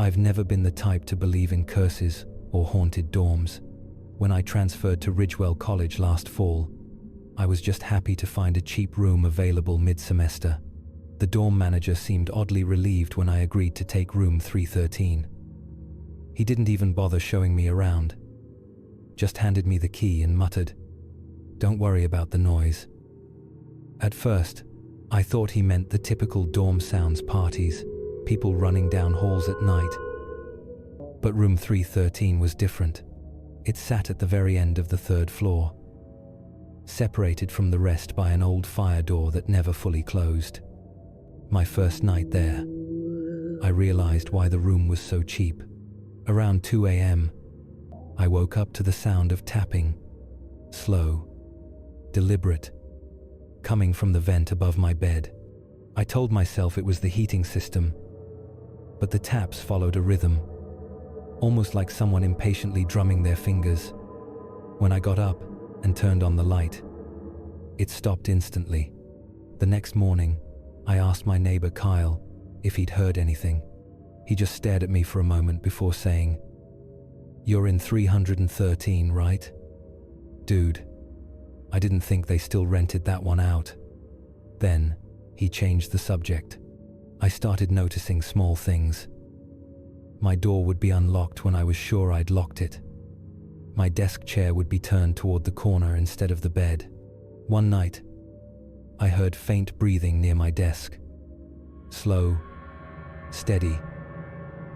I've never been the type to believe in curses or haunted dorms. When I transferred to Ridgewell College last fall, I was just happy to find a cheap room available mid-semester. The dorm manager seemed oddly relieved when I agreed to take room 313. He didn't even bother showing me around, just handed me the key and muttered, "Don't worry about the noise." At first, I thought he meant the typical dorm sounds: parties, people running down halls at night. But room 313 was different. It sat at the very end of the third floor, separated from the rest by an old fire door that never fully closed. My first night there, I realized why the room was so cheap. Around 2 a.m., I woke up to the sound of tapping, slow, deliberate, coming from the vent above my bed. I told myself it was the heating system, but the taps followed a rhythm, almost like someone impatiently drumming their fingers. When I got up and turned on the light, it stopped instantly. The next morning, I asked my neighbor Kyle if he'd heard anything. He just stared at me for a moment before saying, "You're in 313, right? Dude, I didn't think they still rented that one out." Then, he changed the subject. I started noticing small things. My door would be unlocked when I was sure I'd locked it. My desk chair would be turned toward the corner instead of the bed. One night, I heard faint breathing near my desk. Slow, steady,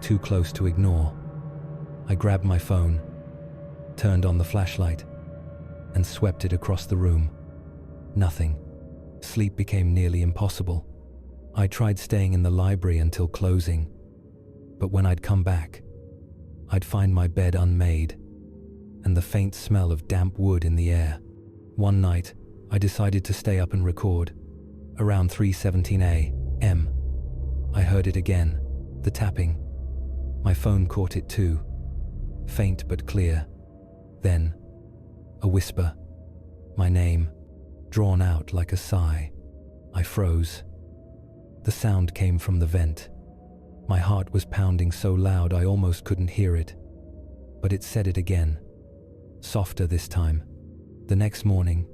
too close to ignore. I grabbed my phone, turned on the flashlight, and swept it across the room. Nothing. Sleep became nearly impossible. I tried staying in the library until closing, but when I'd come back, I'd find my bed unmade and the faint smell of damp wood in the air. One night, I decided to stay up and record. Around 3:17 a.m., I heard it again, the tapping. My phone caught it too, faint but clear. Then, a whisper, my name, drawn out like a sigh. I froze. The sound came from the vent. My heart was pounding so loud I almost couldn't hear it. But it said it again, softer this time. The next morning,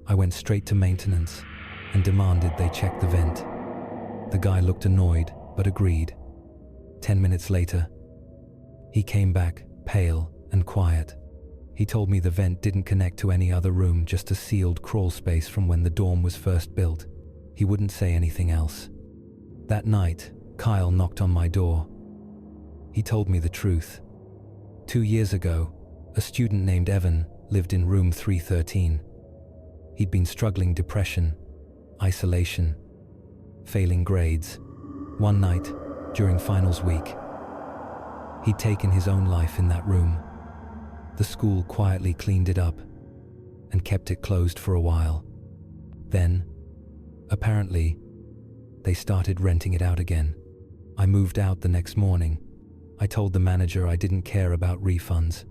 I went straight to maintenance and demanded they check the vent. The guy looked annoyed, but agreed. 10 minutes later, he came back, pale and quiet. He told me the vent didn't connect to any other room, just a sealed crawl space from when the dorm was first built. He wouldn't say anything else. That night, Kyle knocked on my door. He told me the truth. 2 years ago, a student named Evan lived in room 313. He'd been struggling depression, isolation, failing grades. One night, during finals week, he'd taken his own life in that room. The school quietly cleaned it up and kept it closed for a while. Then, apparently, they started renting it out again. I moved out the next morning. I told the manager I didn't care about refunds.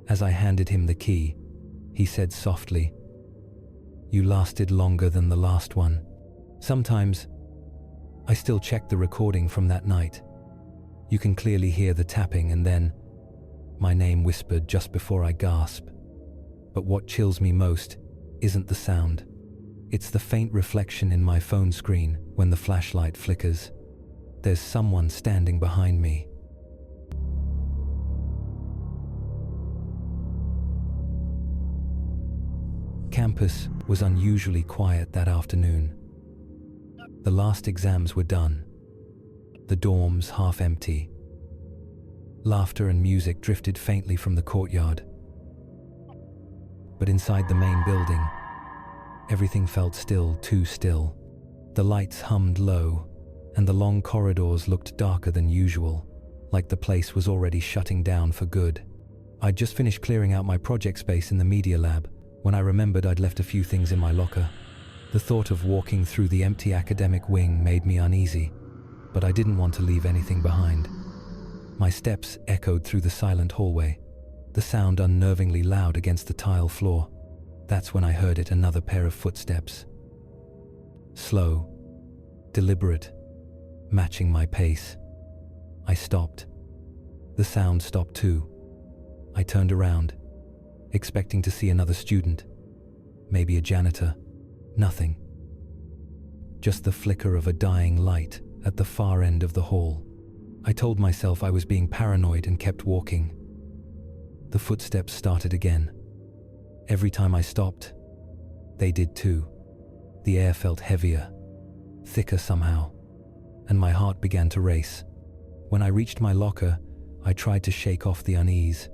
As I handed him the key, he said softly, "You lasted longer than the last one." Sometimes, I still check the recording from that night. You can clearly hear the tapping and then my name whispered just before I gasp. But what chills me most isn't the sound. It's the faint reflection in my phone screen when the flashlight flickers. There's someone standing behind me. Campus was unusually quiet that afternoon. The last exams were done. The dorms half empty. Laughter and music drifted faintly from the courtyard. But inside the main building, everything felt still, too still. The lights hummed low, and the long corridors looked darker than usual, like the place was already shutting down for good. I'd just finished clearing out my project space in the media lab when I remembered I'd left a few things in my locker. The thought of walking through the empty academic wing made me uneasy, but I didn't want to leave anything behind. My steps echoed through the silent hallway, the sound unnervingly loud against the tile floor. That's when I heard it, another pair of footsteps. Slow, deliberate, matching my pace. I stopped, The sound stopped too. I turned around, expecting to see another student, maybe a janitor. Nothing. Just the flicker of a dying light at the far end of the hall. I told myself I was being paranoid and kept walking. The footsteps started again. Every time I stopped, they did too. The air felt heavier, thicker somehow, and my heart began to race. When I reached my locker, I tried to shake off the unease.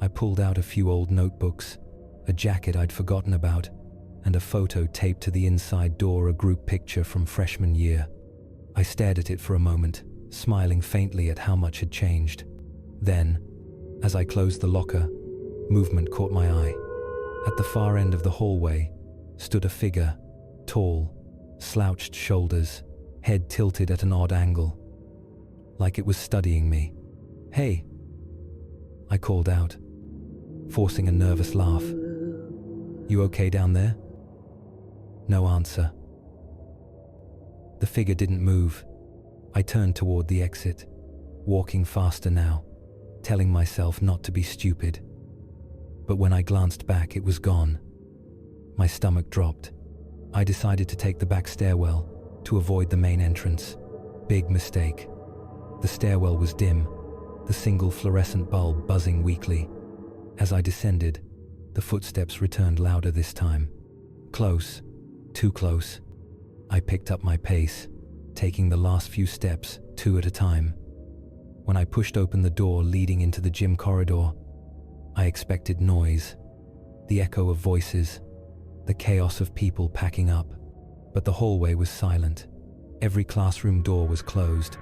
I pulled out a few old notebooks, a jacket I'd forgotten about, and a photo taped to the inside door, a group picture from freshman year. I stared at it for a moment, smiling faintly at how much had changed. Then, as I closed the locker, movement caught my eye. At the far end of the hallway stood a figure, tall, slouched shoulders, head tilted at an odd angle, like it was studying me. "Hey," I called out, forcing a nervous laugh. "You okay down there?" No answer. The figure didn't move. I turned toward the exit, walking faster now, telling myself not to be stupid. But when I glanced back, it was gone. My stomach dropped. I decided to take the back stairwell to avoid the main entrance. Big mistake. The stairwell was dim, the single fluorescent bulb buzzing weakly. As I descended, the footsteps returned louder this time. Close, too close. I picked up my pace, taking the last few steps, 2 at a time. When I pushed open the door leading into the gym corridor, I expected noise, the echo of voices, the chaos of people packing up. But the hallway was silent. Every classroom door was closed,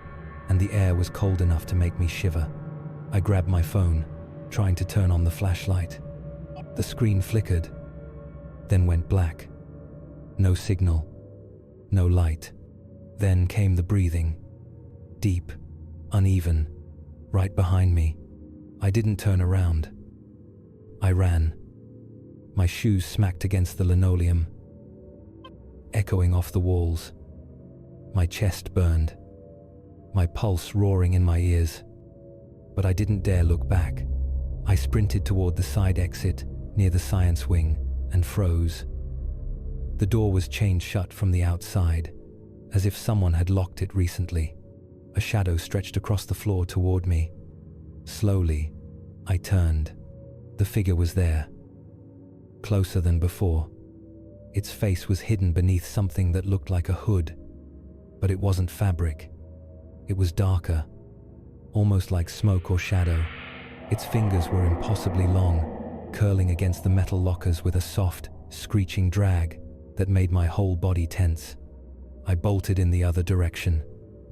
and the air was cold enough to make me shiver. I grabbed my phone, trying to turn on the flashlight. The screen flickered, then went black. No signal, no light. Then came the breathing. Deep, uneven, right behind me. I didn't turn around. I ran. My shoes smacked against the linoleum, echoing off the walls. My chest burned, my pulse roaring in my ears. But I didn't dare look back. I sprinted toward the side exit near the science wing and froze. The door was chained shut from the outside, as if someone had locked it recently. A shadow stretched across the floor toward me. Slowly, I turned. The figure was there, closer than before. Its face was hidden beneath something that looked like a hood, but it wasn't fabric. It was darker, almost like smoke or shadow. Its fingers were impossibly long, curling against the metal lockers with a soft, screeching drag that made my whole body tense. I bolted in the other direction,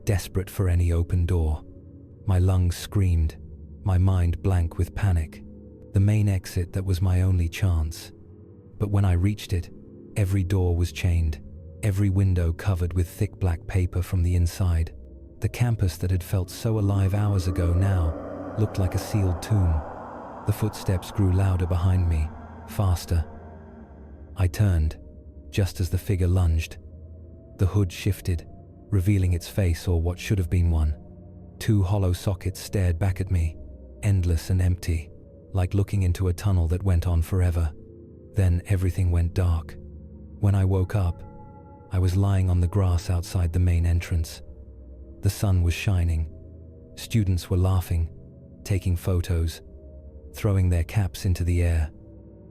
desperate for any open door. My lungs screamed, my mind blank with panic. The main exit that was my only chance. But when I reached it, every door was chained, every window covered with thick black paper from the inside. The campus that had felt so alive hours ago now looked like a sealed tomb. The footsteps grew louder behind me, faster. I turned, just as the figure lunged. The hood shifted, revealing its face, or what should have been one. 2 hollow sockets stared back at me, endless and empty, like looking into a tunnel that went on forever. Then everything went dark. When I woke up, I was lying on the grass outside the main entrance. The sun was shining. Students were laughing, taking photos, throwing their caps into the air.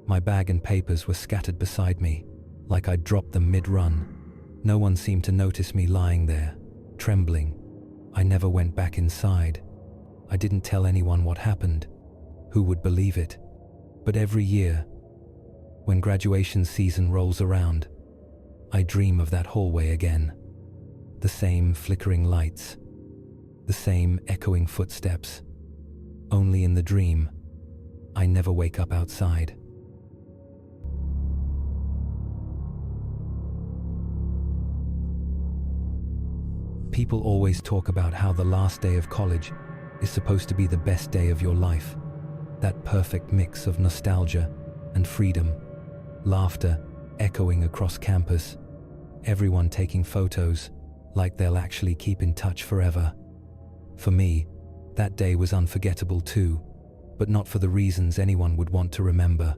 My bag and papers were scattered beside me, like I'd dropped them mid-run. No one seemed to notice me lying there, trembling. I never went back inside. I didn't tell anyone what happened. Who would believe it? But every year, when graduation season rolls around, I dream of that hallway again. The same flickering lights, the same echoing footsteps. Only in the dream, I never wake up outside. People always talk about how the last day of college is supposed to be the best day of your life. That perfect mix of nostalgia and freedom, laughter echoing across campus, everyone taking photos like they'll actually keep in touch forever. For me, That day was unforgettable too, but not for the reasons anyone would want to remember.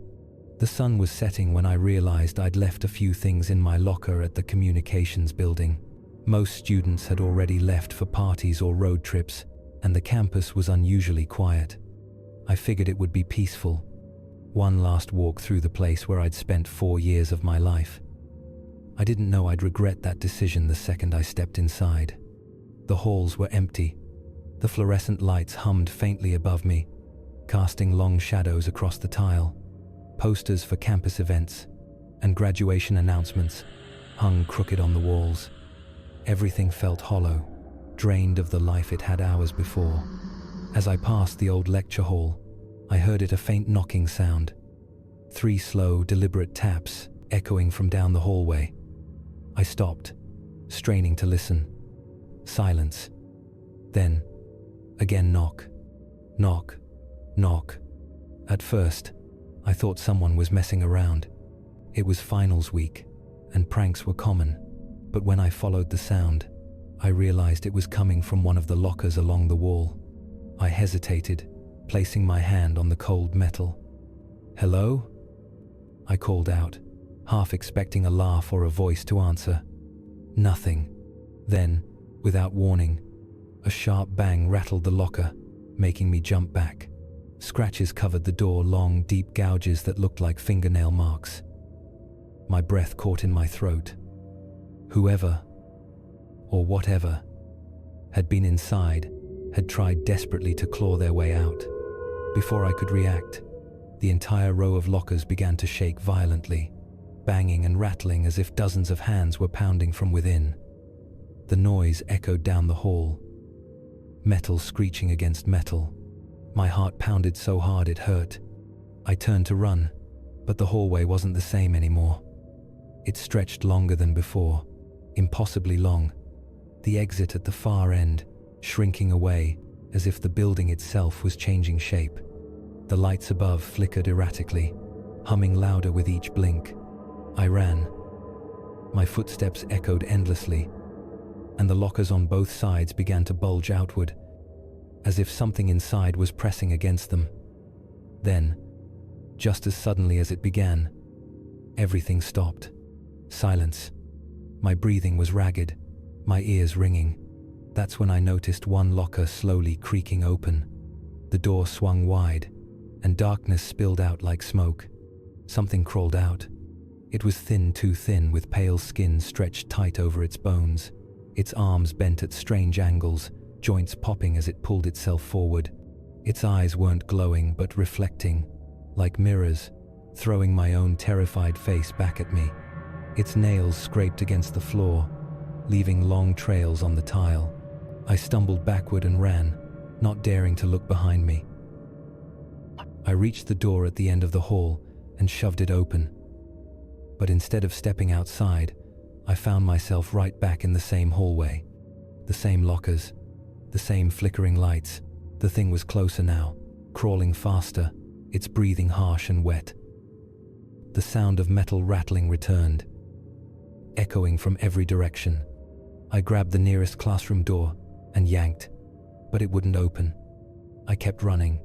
The sun was setting when I realized I'd left a few things in my locker at the communications building. Most students had already left for parties or road trips, and the campus was unusually quiet. I figured it would be peaceful. One last walk through the place where I'd spent 4 years of my life. I didn't know I'd regret that decision the second I stepped inside. The halls were empty. The fluorescent lights hummed faintly above me, casting long shadows across the tile. Posters for campus events and graduation announcements hung crooked on the walls. Everything felt hollow, drained of the life it had hours before. As I passed the old lecture hall, I heard a faint knocking sound. 3 slow, deliberate taps echoing from down the hallway. I stopped, straining to listen. Silence. Then, again knock. Knock. Knock. At first, I thought someone was messing around. It was finals week, and pranks were common. But when I followed the sound, I realized it was coming from one of the lockers along the wall. I hesitated, placing my hand on the cold metal. "Hello?" I called out, half expecting a laugh or a voice to answer. Nothing. Then, without warning, a sharp bang rattled the locker, making me jump back. Scratches covered the door, long, deep gouges that looked like fingernail marks. My breath caught in my throat. Whoever, or whatever, had been inside had tried desperately to claw their way out. Before I could react, the entire row of lockers began to shake violently, banging and rattling as if dozens of hands were pounding from within. The noise echoed down the hall, metal screeching against metal. My heart pounded so hard it hurt. I turned to run, but the hallway wasn't the same anymore. It stretched longer than before, impossibly long. The exit at the far end, shrinking away, as if the building itself was changing shape. The lights above flickered erratically, humming louder with each blink. I ran. My footsteps echoed endlessly, and the lockers on both sides began to bulge outward, as if something inside was pressing against them. Then, just as suddenly as it began, everything stopped. Silence. My breathing was ragged, my ears ringing. That's when I noticed one locker slowly creaking open. The door swung wide, and darkness spilled out like smoke. Something crawled out. It was thin, too thin, with pale skin stretched tight over its bones. Its arms bent at strange angles, joints popping as it pulled itself forward. Its eyes weren't glowing but reflecting, like mirrors, throwing my own terrified face back at me. Its nails scraped against the floor, leaving long trails on the tile. I stumbled backward and ran, not daring to look behind me. I reached the door at the end of the hall and shoved it open. But instead of stepping outside, I found myself right back in the same hallway. The same lockers, the same flickering lights. The thing was closer now, crawling faster, its breathing harsh and wet. The sound of metal rattling returned, echoing from every direction. I grabbed the nearest classroom door and yanked, but it wouldn't open. I kept running.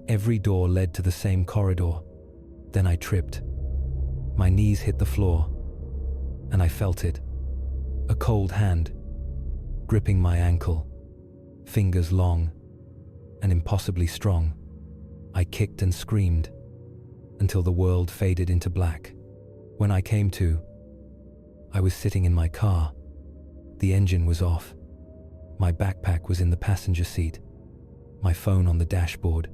Every door led to the same corridor. Then I tripped. My knees hit the floor, and I felt it. A cold hand, gripping my ankle, fingers long and impossibly strong. I kicked and screamed until the world faded into black. When I came to, I was sitting in my car. The engine was off. My backpack was in the passenger seat, my phone on the dashboard,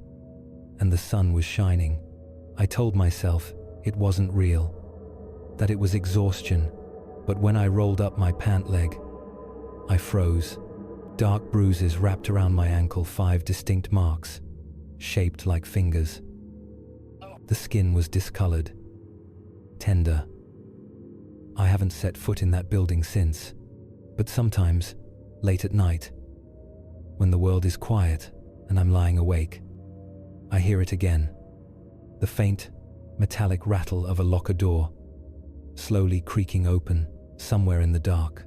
and the sun was shining. I told myself it wasn't real, that it was exhaustion, but when I rolled up my pant leg, I froze. Dark bruises wrapped around my ankle, 5 distinct marks, shaped like fingers. The skin was discolored, tender. I haven't set foot in that building since, but sometimes, late at night, when the world is quiet and I'm lying awake, I hear it again. The faint, metallic rattle of a locker door, slowly creaking open somewhere in the dark.